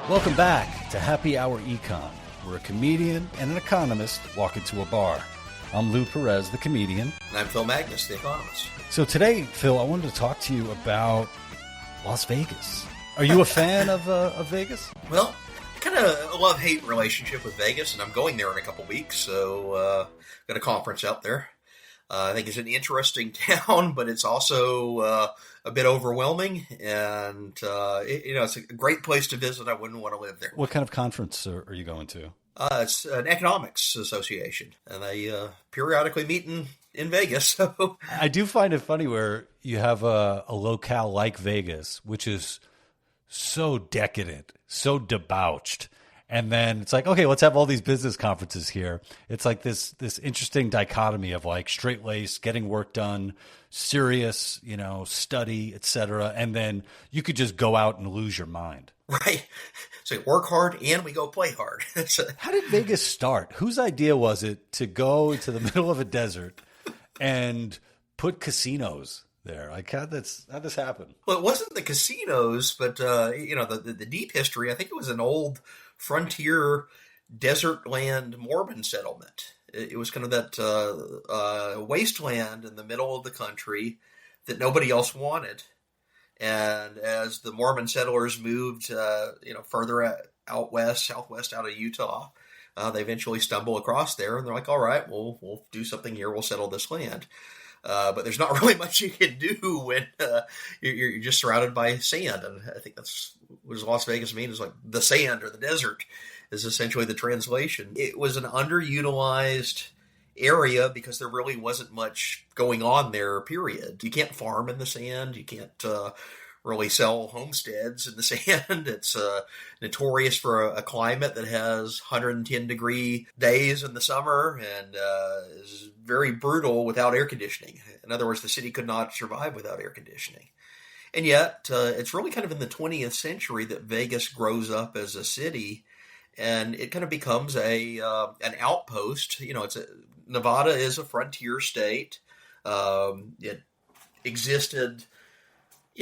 Welcome back to Happy Hour Econ, where a comedian and an economist walk into a bar. I'm Lou Perez, the comedian. And I'm Phil Magnus, the economist. So today, Phil, I wanted to talk to you about Las Vegas. Are you a fan of Vegas? Well, kind of a love-hate relationship with Vegas, and I'm going there in a couple weeks, so got a conference out there. I think it's an interesting town, but it's also a bit overwhelming, and it's a great place to visit. I wouldn't want to live there. What kind of conference are you going to? It's an economics association, and they periodically meet in Vegas. So I do find it funny where you have a locale like Vegas, which is so decadent, so debauched. And then it's like, okay, let's have all these business conferences here. It's like this interesting dichotomy of like straight-laced, getting work done, serious, study, etc. And then you could just go out and lose your mind. Right. So work hard and we go play hard. How did Vegas start? Whose idea was it to go into the middle of a desert and put casinos there? Like, how'd this happen? Well, it wasn't the casinos, but the deep history. I think it was an old frontier desert land Mormon settlement. It was kind of that wasteland in the middle of the country that nobody else wanted. And as the Mormon settlers moved, further out west, southwest out of Utah, they eventually stumble across there, and they're like, "All right, we'll do something here. We'll settle this land." But there's not really much you can do when you're just surrounded by sand, and I think that's what does Las Vegas mean? Is like the sand or the desert is essentially the translation. It was an underutilized area because there really wasn't much going on there, period. You can't farm in the sand. You can't really sell homesteads in the sand. It's notorious for a climate that has 110-degree days in the summer and is very brutal without air conditioning. In other words, the city could not survive without air conditioning. And yet, it's really kind of in the 20th century that Vegas grows up as a city, and it kind of becomes an outpost. Nevada is a frontier state. It existed,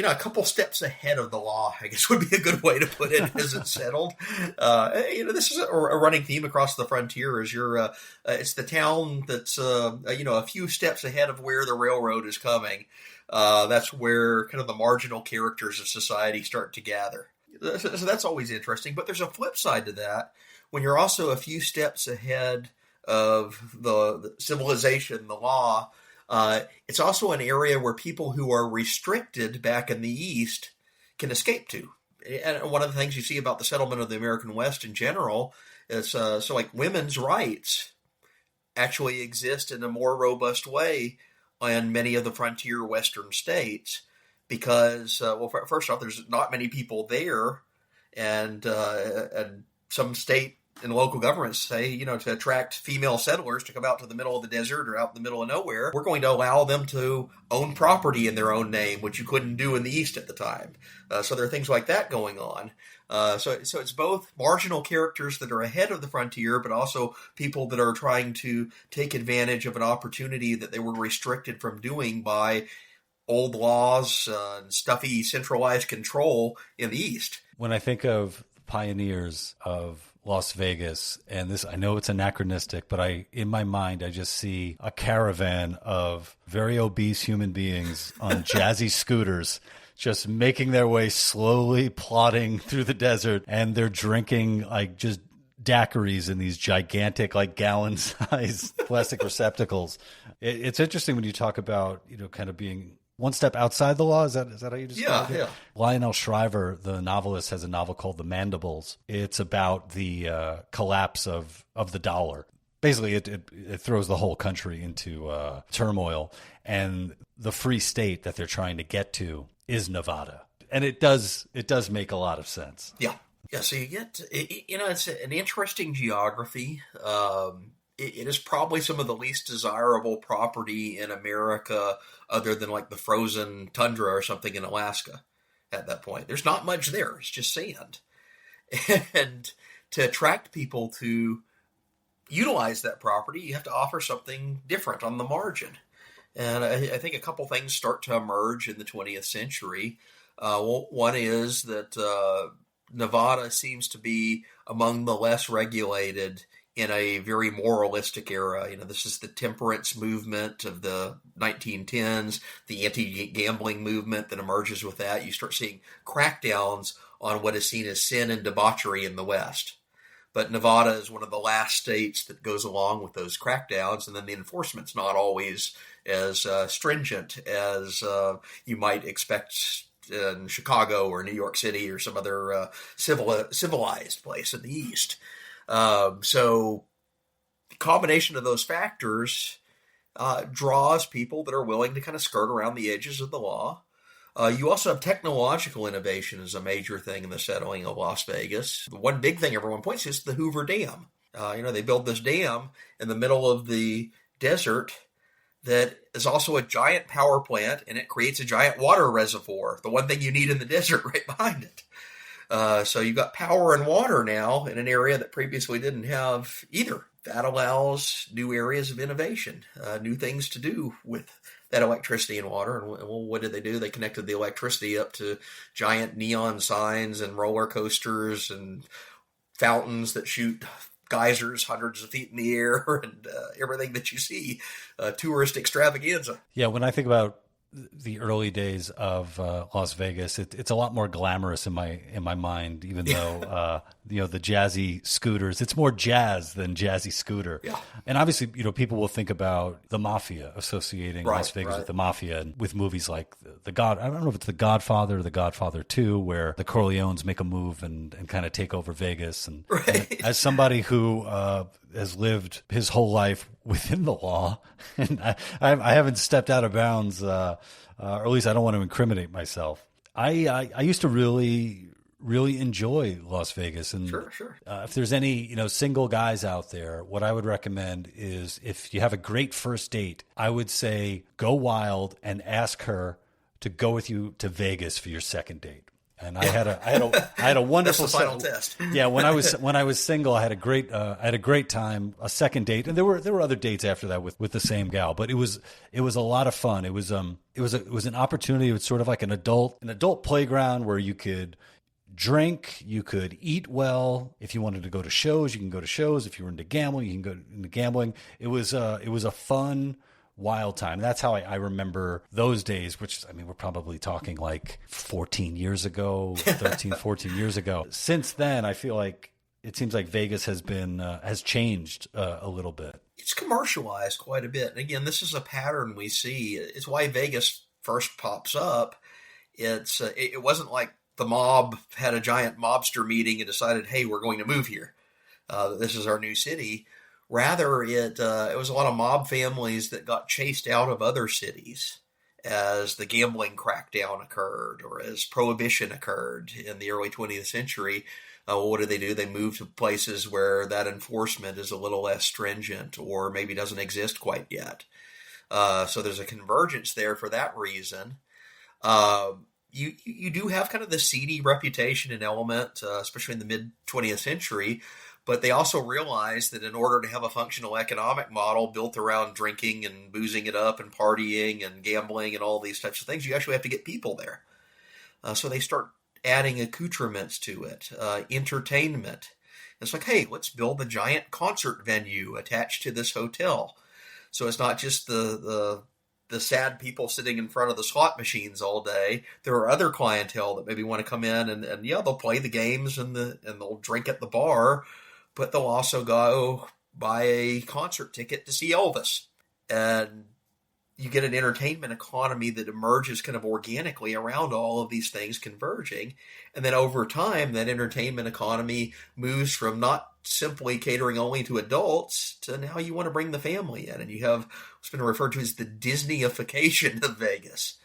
a couple steps ahead of the law, I guess would be a good way to put it, as it settled. This is a running theme across the frontier. It's the town that's a few steps ahead of where the railroad is coming. That's where kind of the marginal characters of society start to gather. So that's always interesting. But there's a flip side to that. When you're also a few steps ahead of the civilization, the law, it's also an area where people who are restricted back in the East can escape to. And one of the things you see about the settlement of the American West in general is women's rights actually exist in a more robust way in many of the frontier Western states because, first off, there's not many people there, and some state and local governments say, to attract female settlers to come out to the middle of the desert or out in the middle of nowhere, we're going to allow them to own property in their own name, which you couldn't do in the East at the time. So there are things like that going on. So it's both marginal characters that are ahead of the frontier, but also people that are trying to take advantage of an opportunity that they were restricted from doing by old laws and stuffy centralized control in the East. When I think of pioneers of Las Vegas, and this, I know it's anachronistic, but in my mind, I just see a caravan of very obese human beings on jazzy scooters, just making their way slowly, plodding through the desert, and they're drinking like just daiquiris in these gigantic, like gallon-sized plastic receptacles. It's interesting when you talk about, kind of being one step outside the law. Is that how you describe it? Yeah. Lionel Shriver, the novelist, has a novel called The Mandibles. It's about the collapse of the dollar. Basically, it throws the whole country into turmoil, and the free state that they're trying to get to is Nevada, and it does make a lot of sense. Yeah. So you get, it's an interesting geography. It is probably some of the least desirable property in America other than like the frozen tundra or something in Alaska at that point. There's not much there. It's just sand. And to attract people to utilize that property, you have to offer something different on the margin. And I think a couple things start to emerge in the 20th century. One is that Nevada seems to be among the less regulated in a very moralistic era. This is the temperance movement of the 1910s, the anti-gambling movement that emerges with that. You start seeing crackdowns on what is seen as sin and debauchery in the West. But Nevada is one of the last states that goes along with those crackdowns, and then the enforcement's not always as stringent as you might expect in Chicago or New York City or some other civilized place in the East. So the combination of those factors draws people that are willing to kind of skirt around the edges of the law. You also have technological innovation as a major thing in the settling of Las Vegas. The one big thing everyone points to is the Hoover Dam. They build this dam in the middle of the desert that is also a giant power plant, and it creates a giant water reservoir, the one thing you need in the desert right behind it. So you've got power and water now in an area that previously didn't have either. That allows new areas of innovation, new things to do with that electricity and water. And well, what did they do? They connected the electricity up to giant neon signs and roller coasters and fountains that shoot geysers hundreds of feet in the air and everything that you see, tourist extravaganza. Yeah, when I think about the early days of Las Vegas, it's a lot more glamorous in my mind, even though the jazzy scooters, it's more jazz than jazzy scooter. Yeah. And obviously, people will think about the mafia, associating Las Vegas with the mafia, and with movies like I don't know if it's The Godfather or The Godfather 2, where the Corleones make a move and kind of take over Vegas. And as somebody who has lived his whole life within the law, and I haven't stepped out of bounds, or at least I don't want to incriminate myself. I used to really enjoy Las Vegas, and sure. If there's any single guys out there, what I would recommend is, if you have a great first date, I would say go wild and ask her to go with you to Vegas for your second date. And I had a wonderful That's the final test. Yeah, when I was single, I had a great time. A second date, and there were other dates after that with the same gal, but it was a lot of fun. It was an opportunity. It was sort of like an adult playground where you could drink, you could eat well. If you wanted to go to shows, you can go to shows. If you were into gambling, you can go into gambling. It was a fun, wild time. That's how I remember those days, which, we're probably talking like 14 years ago, 13, 14 years ago. Since then, I feel like it seems like Vegas has changed a little bit. It's commercialized quite a bit. And again, this is a pattern we see. It's why Vegas first pops up. It wasn't like the mob had a giant mobster meeting and decided, hey, we're going to move here. This is our new city. Rather, it was a lot of mob families that got chased out of other cities as the gambling crackdown occurred, or as prohibition occurred in the early 20th century. What do? They move to places where that enforcement is a little less stringent, or maybe doesn't exist quite yet. So there's a convergence there for that reason. You do have kind of the seedy reputation and element, especially in the mid-20th century. But they also realized that in order to have a functional economic model built around drinking and boozing it up and partying and gambling and all these types of things, you actually have to get people there. So they start adding accoutrements to it, entertainment. It's like, hey, let's build a giant concert venue attached to this hotel. So it's not just the sad people sitting in front of the slot machines all day. There are other clientele that maybe want to come in and they'll play the games and they'll drink at the bar, but they'll also go buy a concert ticket to see Elvis. And you get an entertainment economy that emerges kind of organically around all of these things converging. And then over time, that entertainment economy moves from not simply catering only to adults to now you want to bring the family in. And you have what's been referred to as the Disneyification of Vegas,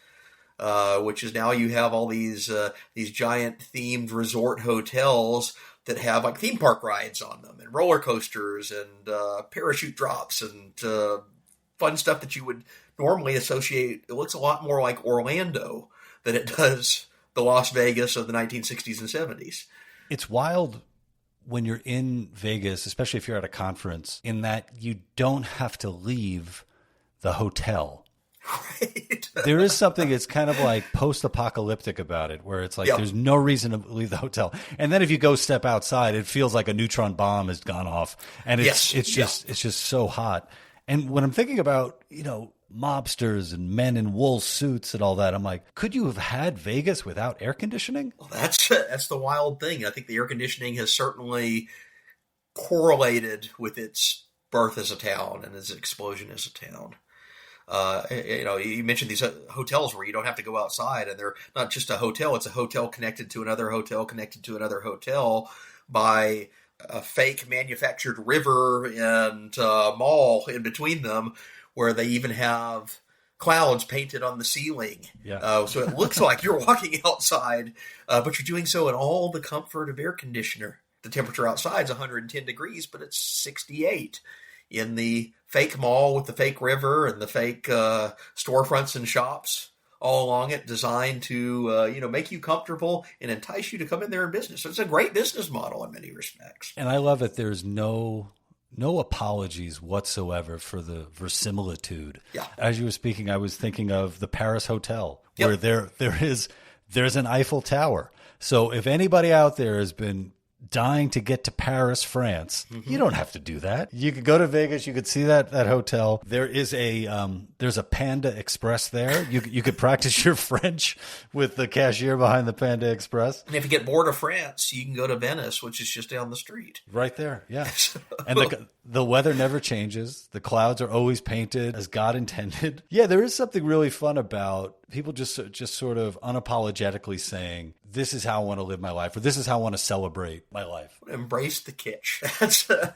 which is now you have all these giant themed resort hotels that have like theme park rides on them and roller coasters and parachute drops and fun stuff that you would normally associate. It looks a lot more like Orlando than it does the Las Vegas of the 1960s and 70s. It's wild when you're in Vegas, especially if you're at a conference, in that you don't have to leave the hotel. Right. There is something, it's kind of like post-apocalyptic about it, where it's like there's no reason to leave the hotel. And then if you go step outside, it feels like a neutron bomb has gone off. And it's just so hot. And when I'm thinking about, mobsters and men in wool suits and all that, I'm like, could you have had Vegas without air conditioning? Well, that's the wild thing. I think the air conditioning has certainly correlated with its birth as a town and its explosion as a town. You mentioned these hotels where you don't have to go outside, and they're not just a hotel, it's a hotel connected to another hotel connected to another hotel by a fake manufactured river and mall in between them, where they even have clouds painted on the ceiling. So it looks like you're walking outside, but you're doing so in all the comfort of air conditioner. The temperature outside is 110 degrees, but it's 68 in the fake mall with the fake river and the fake storefronts and shops all along it, designed to make you comfortable and entice you to come in there in business. So it's a great business model in many respects. And I love it. There's no apologies whatsoever for the verisimilitude. Yeah. As you were speaking, I was thinking of the Paris Hotel, where there's an Eiffel Tower. So if anybody out there has been dying to get to Paris, France, you don't have to do that. You could go to Vegas. You could see that hotel. There is there's a Panda Express there. You could practice your French with the cashier behind the Panda Express. And if you get bored of France, you can go to Venice, which is just down the street. Right there, yeah. And the weather never changes. The clouds are always painted as God intended. Yeah, there is something really fun about people just sort of unapologetically saying, this is how I want to live my life, or this is how I want to celebrate my life. Embrace the kitsch.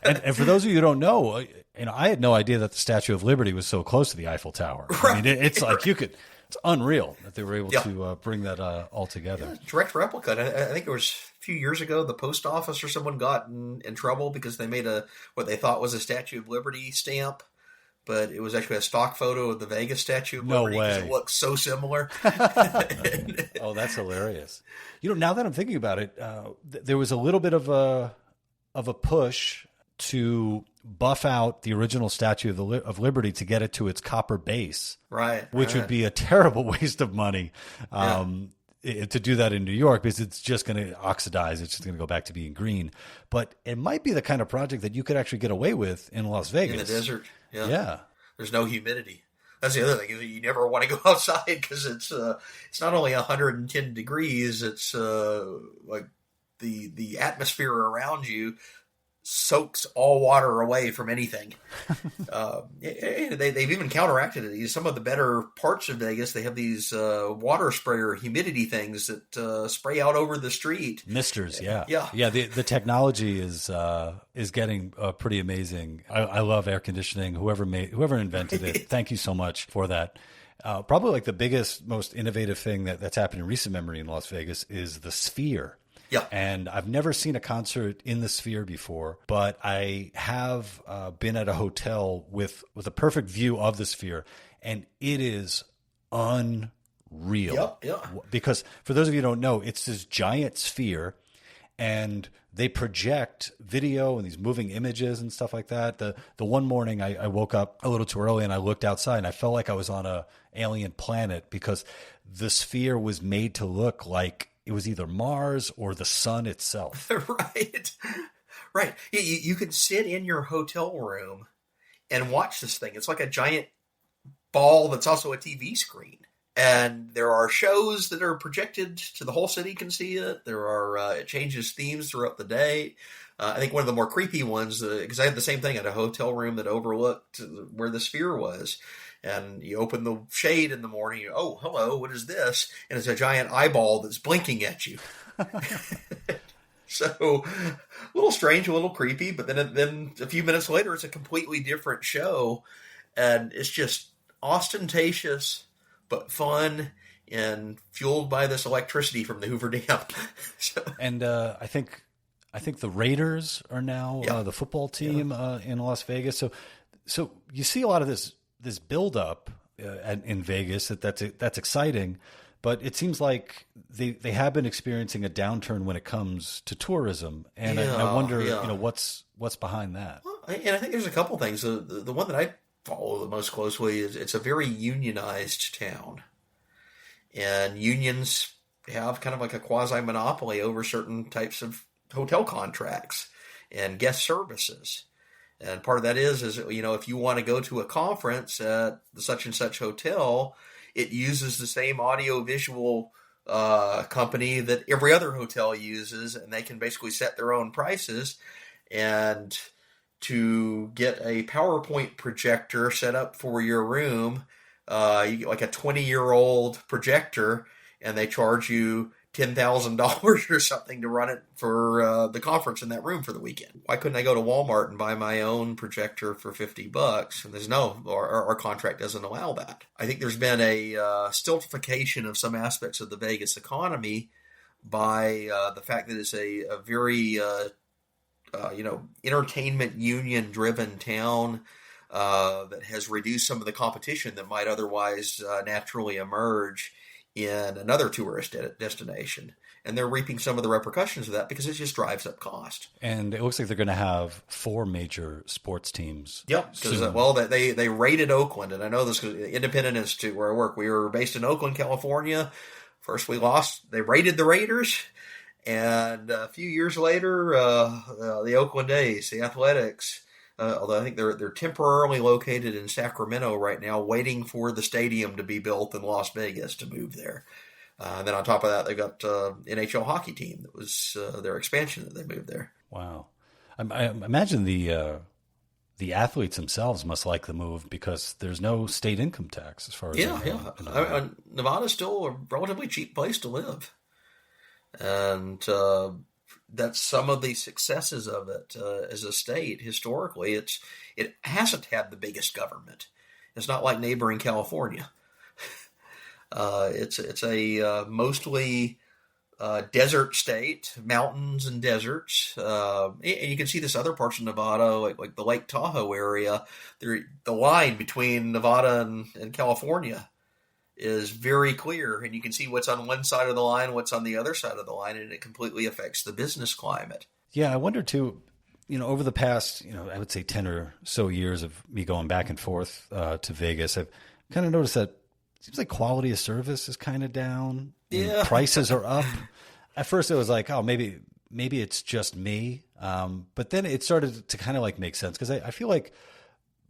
and for those of you who don't know, I had no idea that the Statue of Liberty was so close to the Eiffel Tower. Right. I mean, it's like it's unreal that they were able to bring that all together. Yeah, direct replica. I think it was a few years ago, the post office or someone got in trouble because they made what they thought was a Statue of Liberty stamp, but it was actually a stock photo of the Vegas Statue of Liberty. No way. It looks so similar. Oh, that's hilarious. Now that I'm thinking about it, there was a little bit of a push to buff out the original Statue of Liberty to get it to its copper base, right? Which would be a terrible waste of money to do that in New York, because it's just going to oxidize. It's just going to go back to being green. But it might be the kind of project that you could actually get away with in Las Vegas. In the desert. Yeah. There's no humidity. That's the other thing. You never want to go outside because it's not only 110 degrees. It's like the atmosphere around you soaks all water away from anything. They've even counteracted it. Some of the better parts of Vegas, they have these water sprayer humidity things that spray out over the street. Misters, yeah. The technology is getting pretty amazing. I love air conditioning. Whoever invented it, thank you so much for that. Probably like the biggest, most innovative thing that's happened in recent memory in Las Vegas is the Sphere. Yeah. And I've never seen a concert in the Sphere before, but I have been at a hotel with a perfect view of the Sphere, and it is unreal. Yeah. Because for those of you who don't know, it's this giant sphere, and they project video and these moving images and stuff like that. The one morning I woke up a little too early and I looked outside and I felt like I was on a alien planet, because the Sphere was made to look like it was either Mars or the sun itself. Right. You can sit in your hotel room and watch this thing. It's like a giant ball that's also a TV screen. And there are shows that are projected to the whole city can see it. There are, it changes themes throughout the day. I think one of the more creepy ones, because I had the same thing at a hotel room that overlooked where the Sphere was. And you open the shade in the morning, oh, hello, what is this? And it's a giant eyeball that's blinking at you. So, a little strange, a little creepy, but then a few minutes later, it's a completely different show. And it's just ostentatious, but fun, and fueled by this electricity from the Hoover Dam. And I think the Raiders are now the football team in Las Vegas. So you see a lot of this buildup in Vegas that's exciting, but it seems like they have been experiencing a downturn when it comes to tourism, and I wonder what's behind that. Well, and I think there's a couple things. The one that I follow the most closely is it's a very unionized town. And unions have kind of like a quasi-monopoly over certain types of hotel contracts and guest services. And part of that is, if you want to go to a conference at the such and such hotel, it uses the same audio-visual company that every other hotel uses, and they can basically set their own prices. And to get a PowerPoint projector set up for your room, you get like a 20-year-old projector, and they charge you $10,000 or something to run it for the conference in that room for the weekend. Why couldn't I go to Walmart and buy my own projector for $50? And there's our contract doesn't allow that. I think there's been a stultification of some aspects of the Vegas economy by the fact that it's a very entertainment union driven town that has reduced some of the competition that might otherwise naturally emerge in another tourist destination. And they're reaping some of the repercussions of that because it just drives up cost. And it looks like they're going to have 4 major sports teams. Yep, because they raided Oakland, and I know this because Independent Institute where I work. We were based in Oakland, California. First we lost. They raided the Raiders, and a few years later, the Oakland A's, the Athletics. Although I think they're temporarily located in Sacramento right now, waiting for the stadium to be built in Las Vegas to move there. And then on top of that, they've got NHL hockey team that was their expansion that they moved there. Wow, I imagine the athletes themselves must like the move because there's no state income tax as far as Nevada's still a relatively cheap place to live, and that's some of the successes of it as a state. Historically, it hasn't had the biggest government. It's not like neighboring California. It's a mostly desert state, mountains and deserts. And you can see this other parts of Nevada, like the Lake Tahoe area. The line between Nevada and California is very clear, and you can see what's on one side of the line, what's on the other side of the line, and it completely affects the business climate. Yeah, I wonder too, over the past, I would say 10 or so years of me going back and forth to Vegas, I've kind of noticed that it seems like quality of service is kind of down. Yeah. Prices are up. At first it was like, oh, maybe it's just me. But then it started to kind of like make sense because I feel like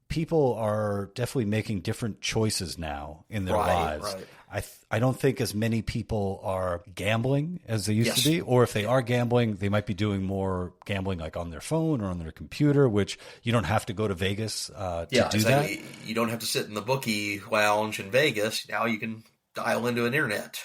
people are definitely making different choices now in their lives. Right. I don't think as many people are gambling as they used to be, or if they are gambling, they might be doing more gambling like on their phone or on their computer, which you don't have to go to Vegas to do that. You don't have to sit in the bookie lounge in Vegas. Now you can dial into an internet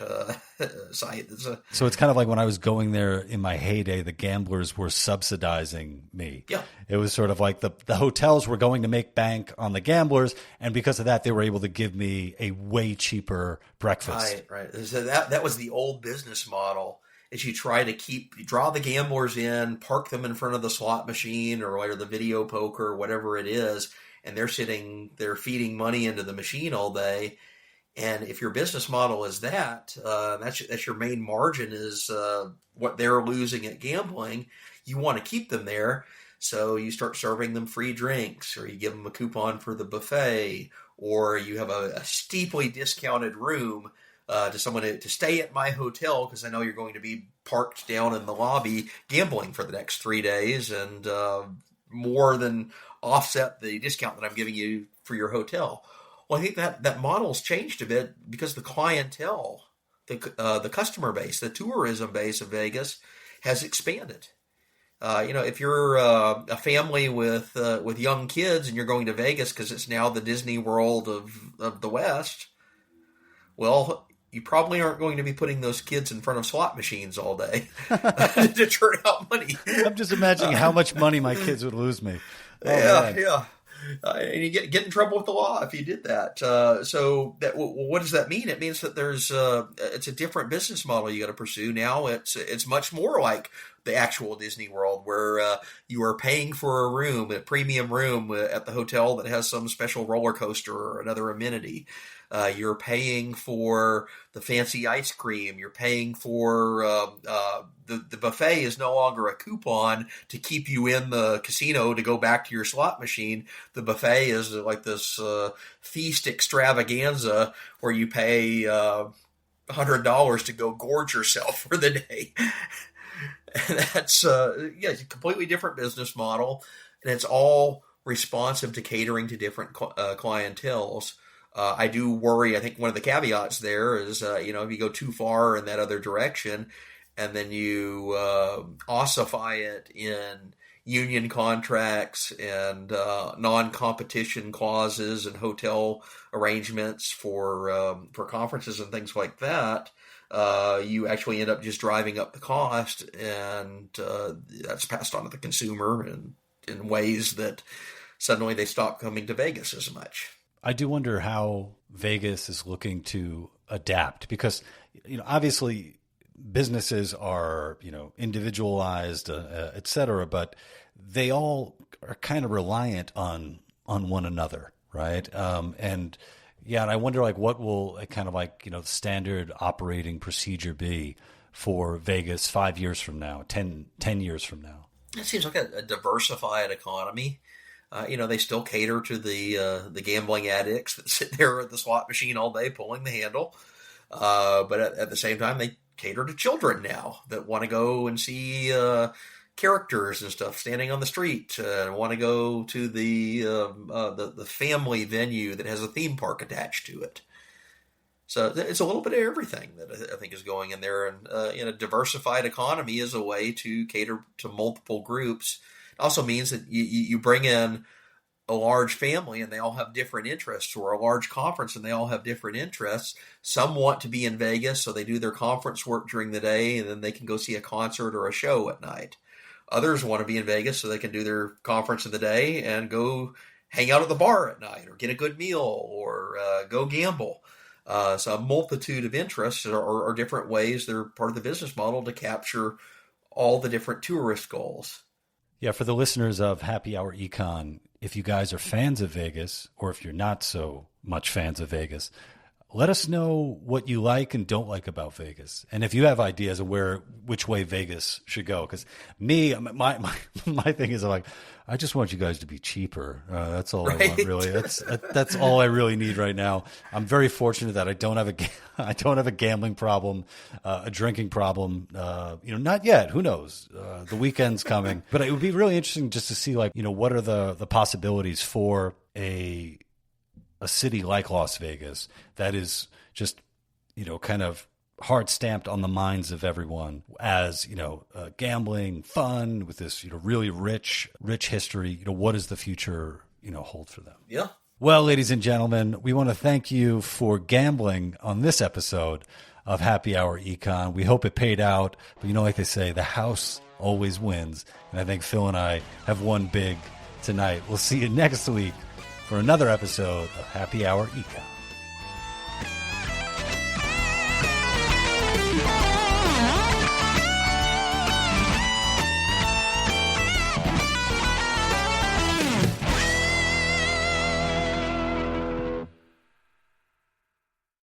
site. So it's kind of like when I was going there in my heyday, the gamblers were subsidizing me. Yeah. It was sort of like the hotels were going to make bank on the gamblers, and because of that, they were able to give me a way cheaper breakfast. Right. So that was the old business model. Is you try to draw the gamblers in, park them in front of the slot machine or the video poker, or whatever it is, and they're feeding money into the machine all day. And if your business model is that's your main margin is what they're losing at gambling, you want to keep them there. So you start serving them free drinks, or you give them a coupon for the buffet, or you have a steeply discounted room to someone to stay at my hotel because I know you're going to be parked down in the lobby gambling for the next 3 days and more than offset the discount that I'm giving you for your hotel. Well, I think that model's changed a bit because the clientele, the customer base, the tourism base of Vegas has expanded. If you're a family with young kids and you're going to Vegas because it's now the Disney World of the West, well, you probably aren't going to be putting those kids in front of slot machines all day to turn out money. I'm just imagining how much money my kids would lose me. Yeah. And you get in trouble with the law if you did that. So what does that mean? It means that it's a different business model you got to pursue now. It's much more like the actual Disney World, where you are paying for a premium room at the hotel that has some special roller coaster or another amenity. You're paying for the fancy ice cream. You're paying for the buffet is no longer a coupon to keep you in the casino to go back to your slot machine. The buffet is like this feast extravaganza where you pay $100 to go gorge yourself for the day. And that's it's a completely different business model, and it's all responsive to catering to different clienteles. I do worry. I think one of the caveats there is, if you go too far in that other direction, and then you ossify it in union contracts and non-competition clauses and hotel arrangements for conferences and things like that, you actually end up just driving up the cost, and that's passed on to the consumer in ways that suddenly they stop coming to Vegas as much. I do wonder how Vegas is looking to adapt, because obviously businesses are individualized, et cetera, but they all are kind of reliant on one another, right? And I wonder what will kind of the standard operating procedure be for Vegas 5 years from now, 10 years from now. It seems like a diversified economy. They still cater to the gambling addicts that sit there at the slot machine all day pulling the handle. But at the same time, they cater to children now that want to go and see characters and stuff standing on the street, want to go to the family venue that has a theme park attached to it. So it's a little bit of everything that I think is going in there. And in a diversified economy is a way to cater to multiple groups. It also means that you bring in a large family and they all have different interests, or a large conference and they all have different interests. Some want to be in Vegas, so they do their conference work during the day and then they can go see a concert or a show at night. Others want to be in Vegas so they can do their conference in the day and go hang out at the bar at night, or get a good meal, or go gamble. So a multitude of interests are different ways. They're part of the business model to capture all the different tourist goals. Yeah, for the listeners of Happy Hour Econ, if you guys are fans of Vegas, or if you're not so much fans of Vegas, let us know what you like and don't like about Vegas. And if you have ideas of which way Vegas should go. Because my thing is I just want you guys to be cheaper. That's all I want, really. That's all I really need right now. I'm very fortunate that I don't have a gambling problem, a drinking problem. Not yet. Who knows? The weekend's coming. But it would be really interesting just to see what are the possibilities for a city like Las Vegas that is just, kind of hard stamped on the minds of everyone as, gambling, fun, with this, really rich history. What does the future, hold for them? Yeah. Well, ladies and gentlemen, we want to thank you for gambling on this episode of Happy Hour Econ. We hope it paid out. But like they say, the house always wins. And I think Phil and I have won big tonight. We'll see you next week for another episode of Happy Hour Econ.